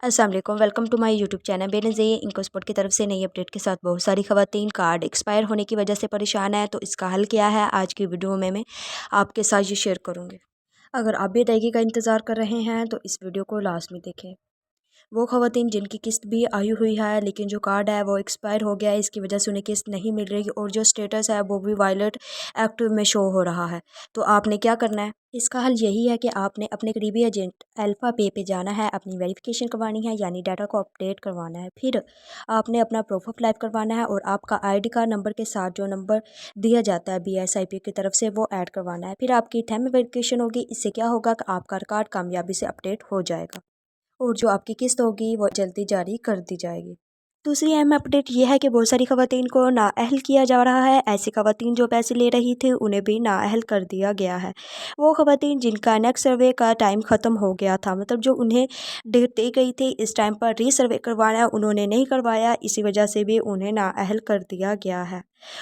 अस्सलाम वालेकुम, welcome to my YouTube channel. Benazir income support की तरफ से नई अपडेट के साथ बहुत सारी ख़वातीन कार्ड एक्सपायर होने की वजह से परेशान है, तो इसका हल क्या है आज की वीडियो में मैं आपके साथ ये शेयर करूँगी। अगर आप भी अदायगी का इंतज़ार कर रहे हैं तो इस वीडियो को लाजमी देखें। वो ख़वातीन जिनकी किस्त भी आई हुई है लेकिन जो कार्ड है वो एक्सपायर हो गया है, इसकी वजह से उन्हें किस्त नहीं मिल रही और जो स्टेटस है वो भी वायलेट एक्टिव में शो हो रहा है, तो आपने क्या करना है? इसका हल यही है कि आपने अपने करीबी एजेंट अल्फ़ा पे पे जाना है, अपनी वेरिफिकेशन करवानी है यानी डाटा को अपडेट करवाना है। फिर आपने अपना प्रूफ ऑफ लाइफ करवाना है और आपका आईडी कार्ड नंबर के साथ जो नंबर दिया जाता है BSIP की तरफ से वो ऐड करवाना है। फिर आपकी टाइम वेरिफिकेशन होगी, इससे क्या होगा कि आपका कार्ड कामयाबी से अपडेट हो जाएगा और जो आपकी किस्त होगी वो जल्दी जारी कर दी जाएगी। दूसरी अहम अपडेट ये है कि बहुत सारी ख़वातीन को नाअहल किया जा रहा है। ऐसी ख़वातीन जो पैसे ले रही थी उन्हें भी नाअहल कर दिया गया है। वो ख़वातीन जिनका नेक्स्ट सर्वे का टाइम ख़त्म हो गया था, मतलब जो उन्हें डेट दी गई थी इस टाइम पर रीसर्वे करवाना, उन्होंने नहीं करवाया, इसी वजह से भी उन्हें नाअहल कर दिया गया है।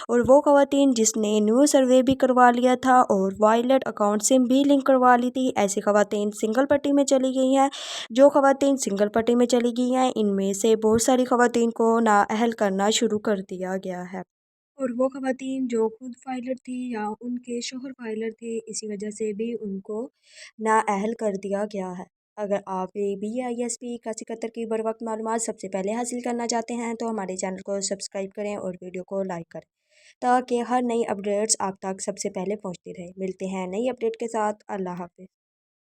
और वो ख़वातीन जिसने न्यू सर्वे भी करवा लिया था और वायलेट अकाउंट से भी लिंक करवा ली थी, ऐसी ख़वातीन सिंगल पट्टी में चली गई हैं। जो ख़वातीन सिंगल पट्टी में चली गई हैं इनमें से बहुत सारी ख़वातीन को नाअहल करना शुरू कर दिया गया है। और वो ख़वातीन जो खुद फाइलर थी या उनके शोहर फाइलर थे, इसी वजह से भी उनको नाअहल कर दिया गया है। अगर आप BISP का सिकत्तर की बर वक्त मालूमात सबसे पहले हासिल करना चाहते हैं तो हमारे चैनल को सब्सक्राइब करें और वीडियो को लाइक करें ताकि हर नई अपडेट्स आप तक सबसे पहले पहुंचती रहे। मिलते हैं नई अपडेट के साथ। अल्लाह हाफ़िज़।